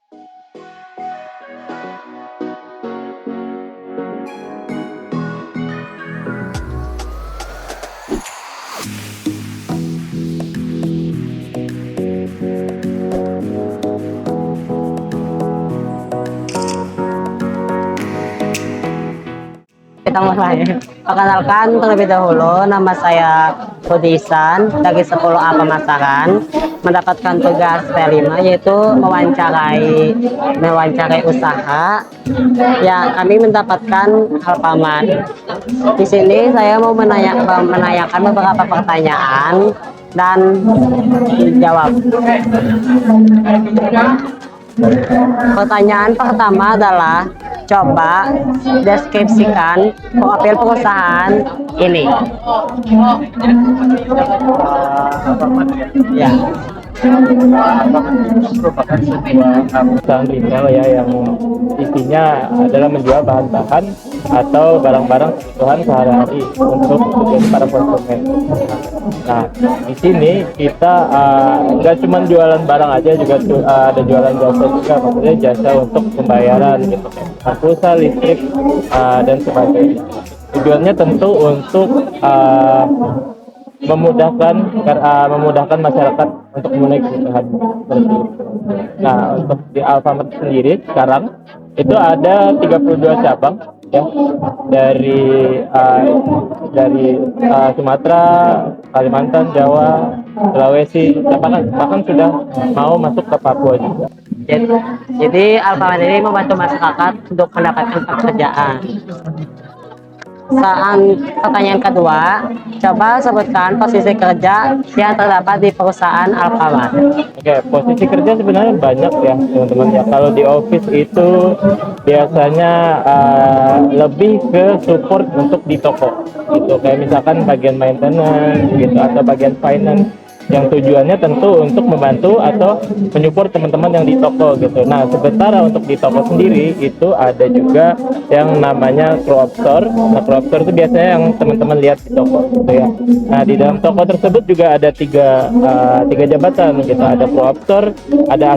Kita mulai. Perkenalkan terlebih dahulu, nama saya Budi Ihsan dari 10A Pemasaran, mendapatkan tugas P5 yaitu mewawancarai usaha. Ya, kami mendapatkan Alfamart. Di sini saya mau menanyakan beberapa pertanyaan dan dijawab. Pertanyaan pertama adalah, coba deskripsikan profil perusahaan ini. Ya. Merupakan sebuah perusahaan retail ya, yang isinya adalah menjual bahan-bahan atau barang-barang kebutuhan sehari-hari untuk para konsumen. Nah, di sini kita nggak cuma jualan barang aja, juga ada jualan jasa juga, maksudnya jasa untuk pembayaran gitu, pulsa, listrik, dan sebagainya. Tujuannya tentu untuk memudahkan masyarakat untuk memenuhi kebutuhan seperti itu. Nah, untuk di Alfamart sendiri sekarang itu ada 32 cabang ya, dari Sumatera, Kalimantan, Jawa, Sulawesi, bahkan sudah mau masuk ke Papua juga. Jadi Alfamart ini membantu masyarakat untuk mendapatkan pekerjaan. Pertanyaan kedua, coba sebutkan posisi kerja yang terdapat di perusahaan Alfamart. Oke, posisi kerja sebenarnya banyak ya teman-teman ya. Kalau di office itu biasanya lebih ke support untuk di toko gitu, kayak misalkan bagian maintenance gitu, atau bagian finance, yang tujuannya tentu untuk membantu atau menyupport teman-teman yang di toko gitu. Nah, sementara untuk di toko sendiri itu ada juga yang namanya co-op store. Nah, co-op store itu biasanya yang teman-teman lihat di toko gitu ya. Nah, di dalam toko tersebut juga ada tiga jabatan gitu. Ada co-op store, ada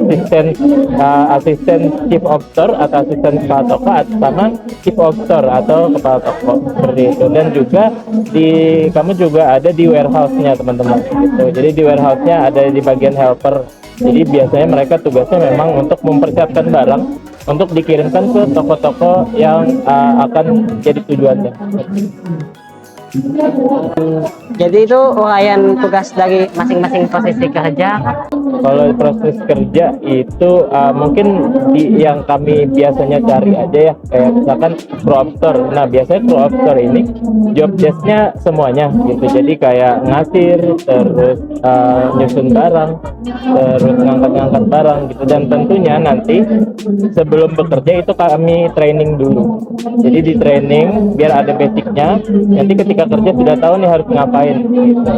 asisten chief of store atau asisten kepala toko, sama chief of store atau kepala toko seperti itu. Dan juga kamu juga ada di warehouse-nya teman-teman gitu. Jadi di warehouse-nya ada di bagian helper. Jadi biasanya mereka tugasnya memang untuk mempersiapkan barang untuk dikirimkan ke toko-toko yang akan jadi tujuannya. Jadi itu uraian tugas dari masing-masing posisi kerja. Kalau proses kerja itu mungkin yang kami biasanya cari aja ya, kayak misalkan co-op store. Nah, biasanya co-op store ini job desk-nya semuanya gitu. Jadi kayak ngasir, terus nyusun barang, terus ngangkat-ngangkat barang gitu. Dan tentunya nanti sebelum bekerja itu kami training dulu. Jadi di training biar ada basicnya. Nanti ketika kerja sudah tahu nih harus ngapain gitu.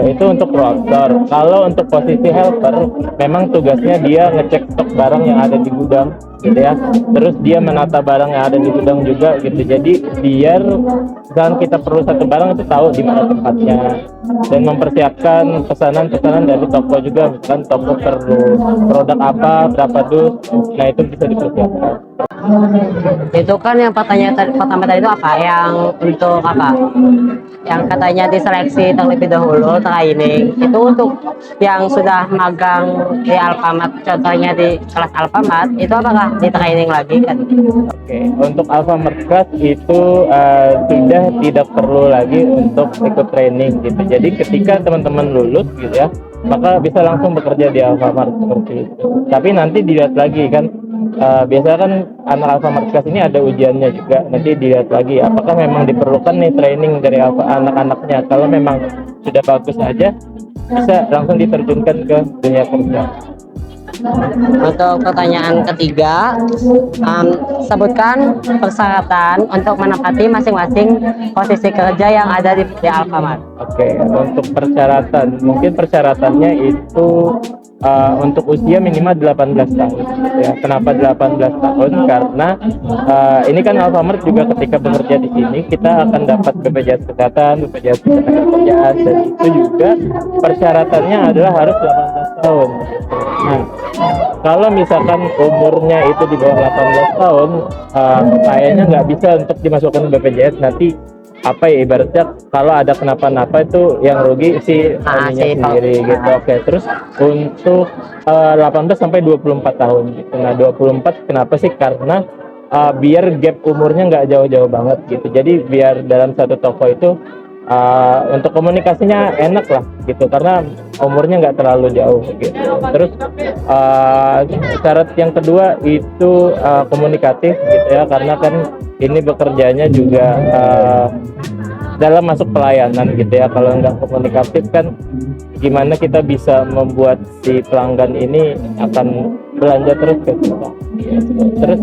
Itu untuk co-op store. Kalau untuk posisi helper, memang tugasnya dia ngecek stok barang yang ada di gudang gitu ya, terus dia menata barang yang ada di gudang juga gitu. Jadi biar misalkan kita perlu satu barang itu tahu di mana tempatnya, dan mempersiapkan pesanan dari toko juga. Misalkan toko perlu produk apa, berapa dus, nah itu bisa dipersiapkan. Itu kan yang pertanyaan pertama tadi itu apa? Yang untuk apa? Yang katanya diseleksi terlebih dahulu, training. Itu untuk yang sudah magang di Alfamart, contohnya di kelas Alfamart, itu apakah di training lagi kan? Oke, untuk Alfamart Class itu sudah tidak perlu lagi untuk ikut training gitu. Jadi ketika teman-teman lulus gitu ya, maka bisa langsung bekerja di Alfamart seperti itu. Tapi nanti dilihat lagi kan, biasanya kan anak Alfamart Class ini ada ujiannya juga. Nanti dilihat lagi apakah memang diperlukan nih training dari anak-anaknya. Kalau memang sudah bagus aja, bisa langsung diterjunkan ke dunia kerja. Untuk pertanyaan ketiga, sebutkan persyaratan untuk menempati masing-masing posisi kerja yang ada di Alfamart. Oke, untuk persyaratan, mungkin persyaratannya itu untuk usia minimal 18 tahun ya. Kenapa 18 tahun? Karena ini kan Alfamart juga ketika bekerja di sini kita akan dapat BPJS Kesehatan, BPJS Ketenagakerjaan, dan itu juga persyaratannya adalah harus 18 tahun. Nah, kalau misalkan umurnya itu di bawah 18 tahun, kayaknya nggak bisa untuk dimasukkan ke BPJS. Nanti apa ya, ibaratnya kalau ada kenapa-napa itu yang rugi si ininya si sendiri gitu. Oke, terus untuk 18 sampai 24 tahun gitu. Nah, 24 kenapa sih? Karena biar gap umurnya nggak jauh-jauh banget gitu. Jadi biar dalam satu toko itu untuk komunikasinya enak lah gitu, karena umurnya nggak terlalu jauh gitu. Terus syarat yang kedua itu komunikatif gitu ya, karena kan ini bekerjanya juga dalam masuk pelayanan gitu ya. Kalau nggak komunikatif kan gimana kita bisa membuat si pelanggan ini akan belanja terus ke kita. Terus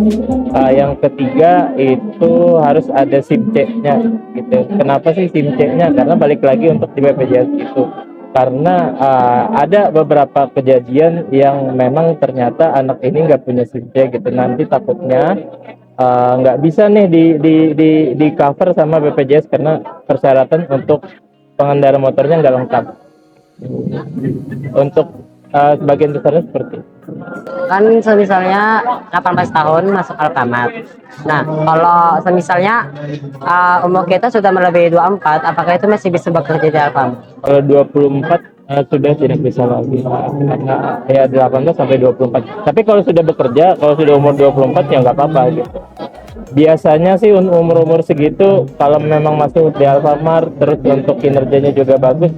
yang ketiga itu harus ada SIM C-nya gitu. Kenapa sih SIM C-nya? Karena balik lagi untuk di BPJS itu, karena ada beberapa kejadian yang memang ternyata anak ini nggak punya SIM C gitu. Nanti takutnya nggak bisa nih di cover sama BPJS karena persyaratan untuk pengendara motornya nggak lengkap. Untuk sebagian besarnya seperti itu. Kan semisalnya 18 tahun masuk Alfamart. Nah, kalau semisalnya umur kita sudah melebihi 24, apakah itu masih bisa bekerja di Alfamart? Kalau 24 sudah tidak bisa lagi, karena ya 18 sampai 24. Tapi kalau sudah bekerja, kalau sudah umur 24 ya nggak apa-apa gitu. Biasanya sih umur-umur segitu kalau memang masuk di Alfamart terus untuk kinerjanya juga bagus,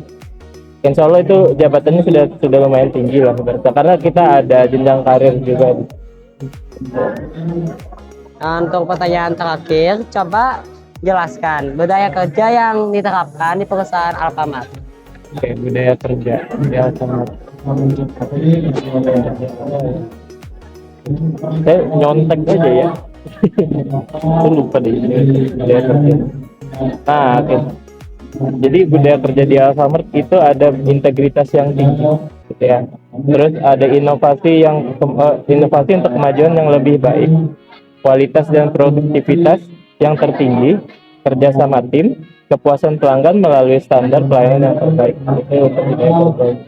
insya Allah itu jabatannya sudah lumayan tinggi lah berarti, karena kita ada jenjang karir juga. Nah, untuk pertanyaan terakhir, coba jelaskan budaya kerja yang diterapkan di perusahaan Alfamart. Oke, budaya kerja di Alfamart. Saya nyontek aja ya. Aku lupa deh budaya kerja. Nah, oke. Jadi budaya kerja di Alfamart itu ada integritas yang tinggi gitu ya. Terus ada inovasi untuk kemajuan yang lebih baik, kualitas dan produktivitas yang tertinggi, kerjasama tim, kepuasan pelanggan melalui standar pelayanan yang terbaik. Itu untuk budaya kerja.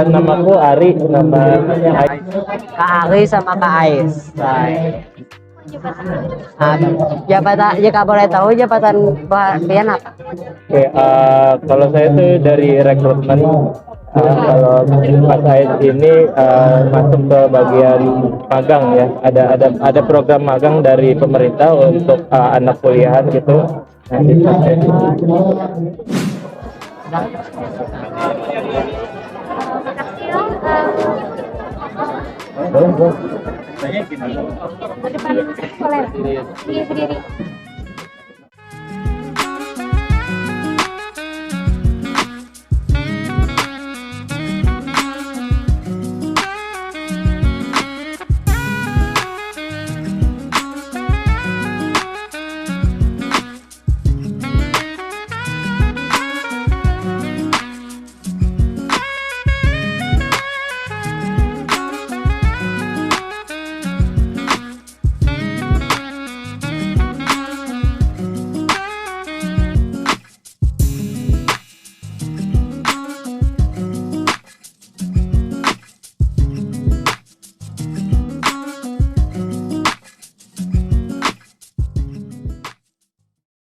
Namaku Ari, namanya Ais. Kak Ari sama Kak Ais. Jabatan, jika boleh tahu jabatan kalian apa? Oke, kalau saya tuh dari rekrutmen. Kalau Mas Ais ini masuk ke bagian magang ya. Ada program magang dari pemerintah untuk anak kuliahan gitu. Nah, itu. Boleh. Iya, berdiri.